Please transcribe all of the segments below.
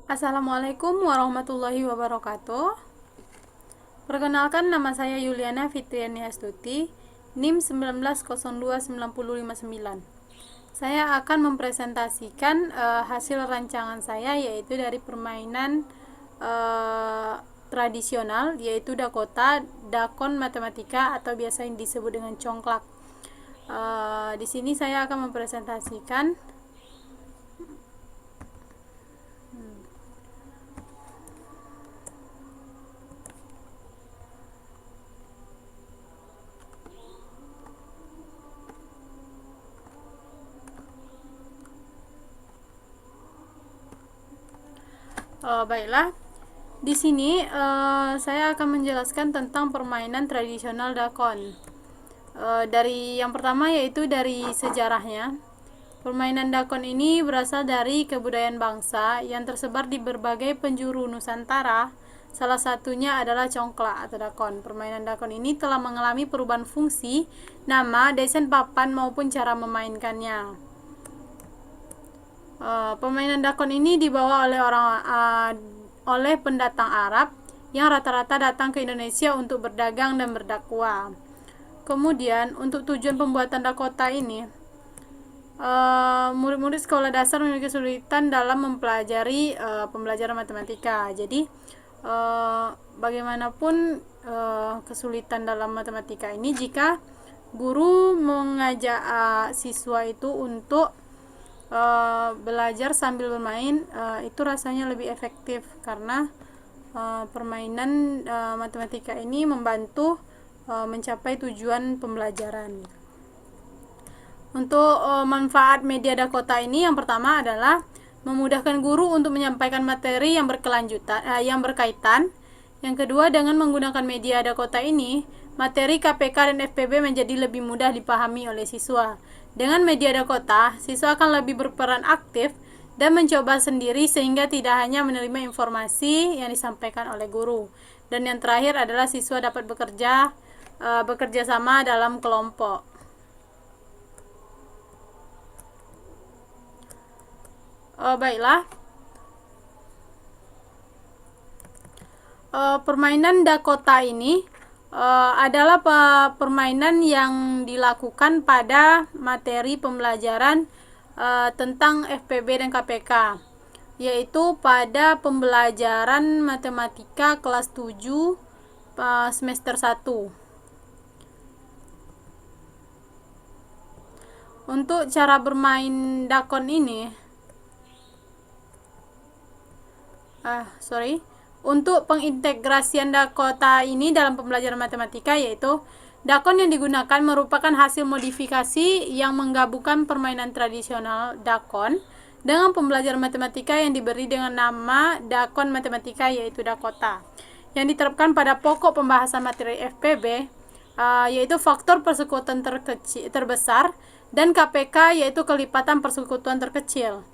Assalamualaikum warahmatullahi wabarakatuh. Perkenalkan, nama saya Yuliana Fitriani Astuti, NIM 19029059. Saya akan mempresentasikan hasil rancangan saya, yaitu dari permainan tradisional, yaitu Dakota, Dakon Matematika, atau biasa disebut dengan congklak. Di sini saya akan mempresentasikan baiklah. Di sini saya akan menjelaskan tentang permainan tradisional Dakon. Dari yang pertama yaitu dari sejarahnya. Permainan Dakon ini berasal dari kebudayaan bangsa yang tersebar di berbagai penjuru Nusantara. Salah satunya adalah congklak atau Dakon. Permainan Dakon ini telah mengalami perubahan fungsi, nama, desain papan maupun cara memainkannya. Permainan Dakon ini dibawa oleh pendatang Arab yang rata-rata datang ke Indonesia untuk berdagang dan berdakwah. Kemudian untuk tujuan pembuatan Dakota ini, murid-murid sekolah dasar memiliki kesulitan dalam mempelajari pembelajaran matematika. Jadi bagaimanapun kesulitan dalam matematika ini, jika guru mengajak siswa itu untuk belajar sambil bermain, itu rasanya lebih efektif karena permainan matematika ini membantu mencapai tujuan pembelajaran. Untuk manfaat media Dakota ini, yang pertama adalah memudahkan guru untuk menyampaikan materi yang berkaitan. Yang kedua, dengan menggunakan media Dakota ini, materi KPK dan FPB menjadi lebih mudah dipahami oleh siswa. Dengan media Dakota, siswa akan lebih berperan aktif dan mencoba sendiri sehingga tidak hanya menerima informasi yang disampaikan oleh guru. Dan yang terakhir adalah siswa dapat bekerja sama dalam kelompok. Baiklah. Permainan Dakota ini adalah permainan yang dilakukan pada materi pembelajaran tentang FPB dan KPK, yaitu pada pembelajaran matematika kelas 7 semester 1. Untuk cara bermain Dakon ini, untuk pengintegrasian Dakota ini dalam pembelajaran matematika, yaitu Dakon yang digunakan merupakan hasil modifikasi yang menggabungkan permainan tradisional Dakon dengan pembelajaran matematika yang diberi dengan nama Dakon Matematika, yaitu Dakota, yang diterapkan pada pokok pembahasan materi FPB, yaitu faktor persekutuan terbesar, dan KPK, yaitu kelipatan persekutuan terkecil.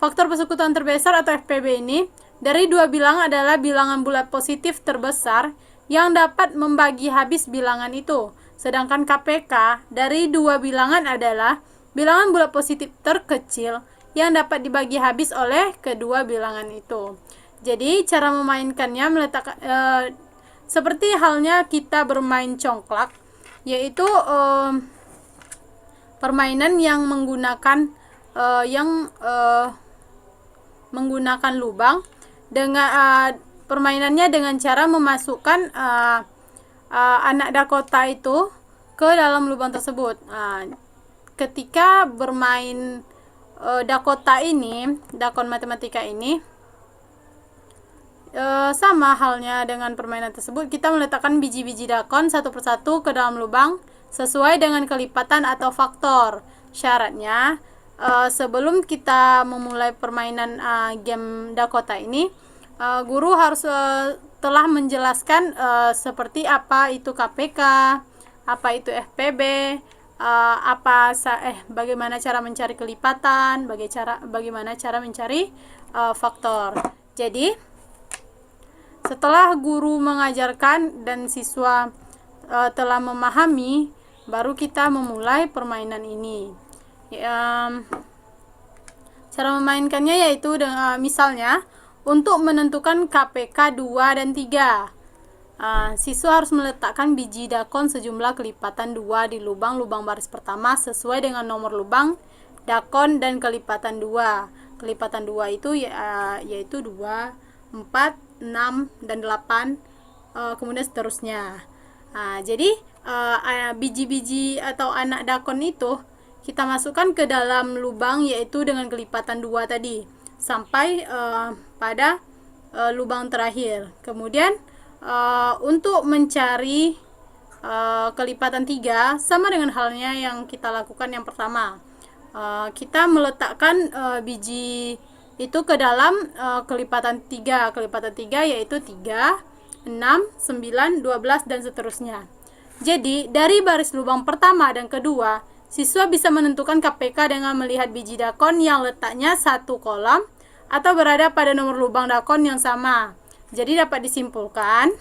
Faktor persekutuan terbesar atau FPB ini dari dua bilangan adalah bilangan bulat positif terbesar yang dapat membagi habis bilangan itu. Sedangkan KPK dari dua bilangan adalah bilangan bulat positif terkecil yang dapat dibagi habis oleh kedua bilangan itu. Jadi cara memainkannya seperti halnya kita bermain congklak, yaitu permainan yang menggunakan lubang. Dengan permainannya dengan cara memasukkan anak Dakota itu ke dalam lubang tersebut. Ketika bermain Dakota ini, Dakon Matematika ini, sama halnya dengan permainan tersebut, kita meletakkan biji-biji Dakon satu persatu ke dalam lubang sesuai dengan kelipatan atau faktor. Syaratnya, sebelum kita memulai permainan game Dakota ini, guru harus telah menjelaskan seperti apa itu KPK, apa itu FPB, bagaimana cara mencari kelipatan, bagaimana cara mencari faktor. Jadi setelah guru mengajarkan dan siswa telah memahami, baru kita memulai permainan ini. Cara memainkannya yaitu misalnya untuk menentukan KPK 2 dan 3. Siswa harus meletakkan biji dakon sejumlah kelipatan 2 di lubang-lubang baris pertama sesuai dengan nomor lubang dakon dan kelipatan 2. Kelipatan 2 itu yaitu 2, 4, 6, dan 8, kemudian seterusnya. Jadi biji-biji atau anak dakon itu kita masukkan ke dalam lubang yaitu dengan kelipatan 2 tadi sampai pada lubang terakhir. Kemudian untuk mencari kelipatan 3 sama dengan halnya yang kita lakukan yang pertama. Kita meletakkan biji itu ke dalam kelipatan 3. Kelipatan 3 yaitu 3, 6, 9, 12, dan seterusnya. Jadi, dari baris lubang pertama dan kedua, siswa bisa menentukan KPK dengan melihat biji dakon yang letaknya satu kolam atau berada pada nomor lubang dakon yang sama. Jadi dapat disimpulkan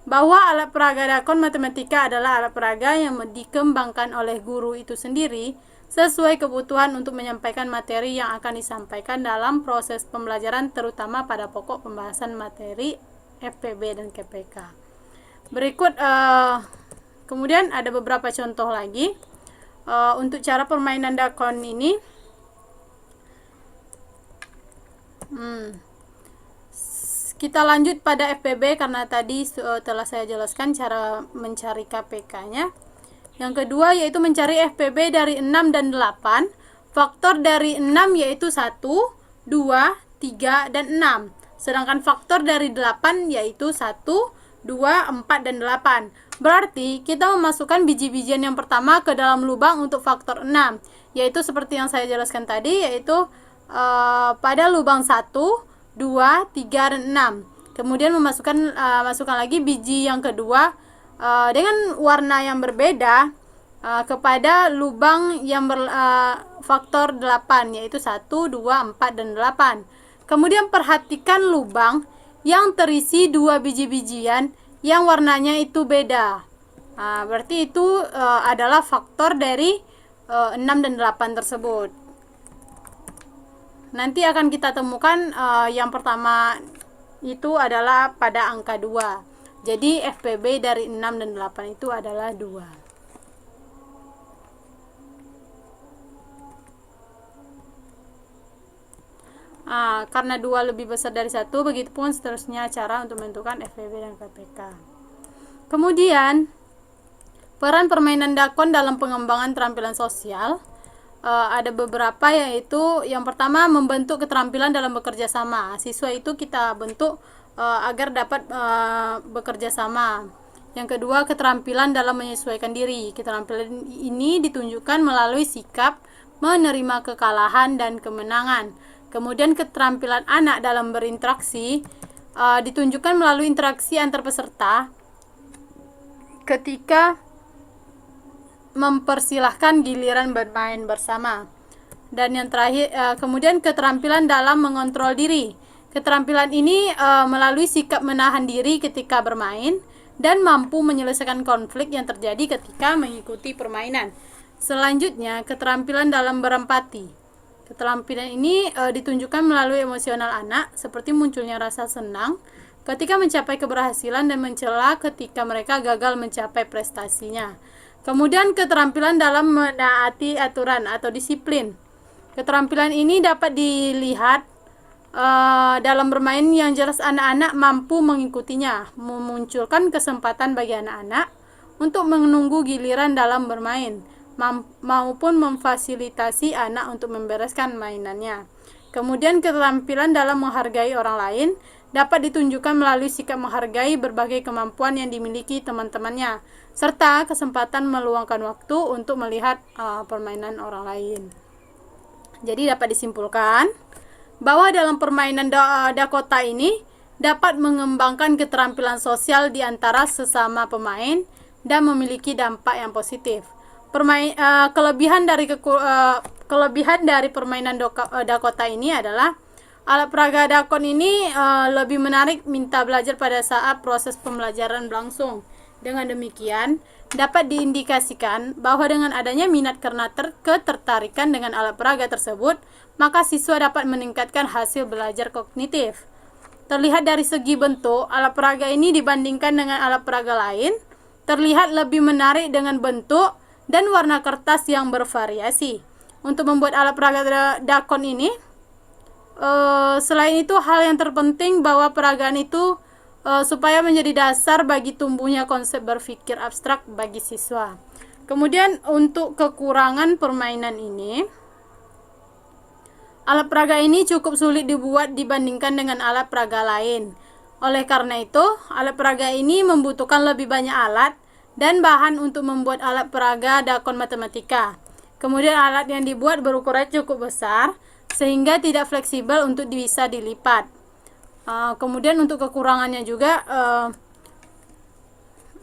bahwa alat peraga dakon matematika adalah alat peraga yang dikembangkan oleh guru itu sendiri sesuai kebutuhan untuk menyampaikan materi yang akan disampaikan dalam proses pembelajaran, terutama pada pokok pembahasan materi FPB dan KPK. Berikut kemudian ada beberapa contoh lagi untuk cara permainan dakon ini. Kita lanjut pada FPB karena tadi telah saya jelaskan cara mencari KPK-nya. Yang kedua yaitu mencari FPB dari 6 dan 8. Faktor dari 6 yaitu 1, 2, 3, dan 6. Sedangkan faktor dari 8 yaitu 1, 2, 4, dan 8. Berarti kita memasukkan biji-bijian yang pertama ke dalam lubang untuk faktor 6. Yaitu seperti yang saya jelaskan tadi, yaitu pada lubang 1, 2, 3, dan 6. Kemudian masukkan lagi biji yang kedua dengan warna yang berbeda kepada lubang yang faktor 8, yaitu 1, 2, 4, dan 8. Kemudian perhatikan lubang yang terisi 2 biji-bijian yang warnanya itu beda. Berarti itu adalah faktor dari 6 dan 8 tersebut. Nanti akan kita temukan yang pertama itu adalah pada angka 2. Jadi FPB dari 6 dan 8 itu adalah 2. Karena 2 lebih besar dari 1, begitupun seterusnya cara untuk menentukan FPB dan KPK. Kemudian peran permainan dakon dalam pengembangan keterampilan sosial. Ada beberapa, yaitu yang pertama membentuk keterampilan dalam bekerja sama. Siswa itu kita bentuk agar dapat bekerja sama. Yang kedua, keterampilan dalam menyesuaikan diri. Keterampilan ini ditunjukkan melalui sikap menerima kekalahan dan kemenangan. Kemudian keterampilan anak dalam berinteraksi ditunjukkan melalui interaksi antar peserta ketika mempersilahkan giliran bermain bersama. Dan yang terakhir, kemudian keterampilan dalam mengontrol diri. Keterampilan ini melalui sikap menahan diri ketika bermain dan mampu menyelesaikan konflik yang terjadi ketika mengikuti permainan. Selanjutnya, keterampilan dalam berempati. Keterampilan ini ditunjukkan melalui emosional anak, seperti munculnya rasa senang ketika mencapai keberhasilan dan mencela ketika mereka gagal mencapai prestasinya. Kemudian keterampilan dalam menaati aturan atau disiplin. Keterampilan ini dapat dilihat dalam bermain yang jelas anak-anak mampu mengikutinya, memunculkan kesempatan bagi anak-anak untuk menunggu giliran dalam bermain, maupun memfasilitasi anak untuk membereskan mainannya. Kemudian keterampilan dalam menghargai orang lain dapat ditunjukkan melalui sikap menghargai berbagai kemampuan yang dimiliki teman-temannya, serta kesempatan meluangkan waktu untuk melihat permainan orang lain. Jadi dapat disimpulkan bahwa dalam permainan Dakota ini dapat mengembangkan keterampilan sosial di antara sesama pemain dan memiliki dampak yang positif. Kelebihan dari permainan Dakota ini adalah alat peraga dakon ini lebih menarik minta belajar pada saat proses pembelajaran berlangsung. Dengan demikian, dapat diindikasikan bahwa dengan adanya minat karena ketertarikan dengan alat peraga tersebut, maka siswa dapat meningkatkan hasil belajar kognitif. Terlihat dari segi bentuk, alat peraga ini dibandingkan dengan alat peraga lain, terlihat lebih menarik dengan bentuk dan warna kertas yang bervariasi. Untuk membuat alat peraga dakon ini, selain itu hal yang terpenting bahwa peragaan itu supaya menjadi dasar bagi tumbuhnya konsep berpikir abstrak bagi siswa. Kemudian untuk kekurangan permainan ini, alat peraga ini cukup sulit dibuat dibandingkan dengan alat peraga lain. Oleh karena itu, alat peraga ini membutuhkan lebih banyak alat dan bahan untuk membuat alat peraga dakon matematika. Kemudian alat yang dibuat berukuran cukup besar sehingga tidak fleksibel untuk bisa dilipat. Kemudian untuk kekurangannya juga,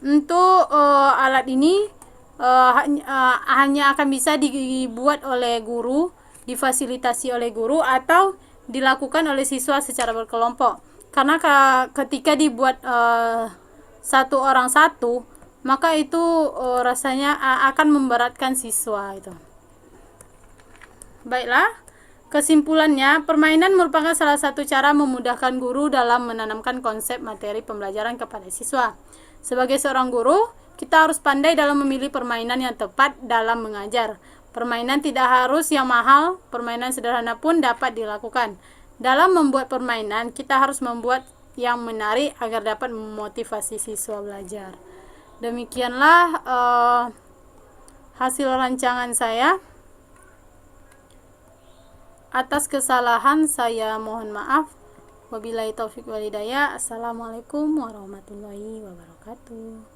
untuk alat ini hanya akan bisa dibuat oleh guru, difasilitasi oleh guru, atau dilakukan oleh siswa secara berkelompok. Karena ketika dibuat satu orang satu, maka itu rasanya akan memberatkan siswa itu. Baiklah, kesimpulannya, permainan merupakan salah satu cara memudahkan guru dalam menanamkan konsep materi pembelajaran kepada siswa. Sebagai seorang guru, kita harus pandai dalam memilih permainan yang tepat dalam mengajar. Permainan tidak harus yang mahal, permainan sederhana pun dapat dilakukan. Dalam membuat permainan, kita harus membuat yang menarik agar dapat memotivasi siswa belajar. Demikianlah hasil rancangan saya. Atas kesalahan saya mohon maaf. Wabillahi taufik wal hidayah. Assalamualaikum warahmatullahi wabarakatuh.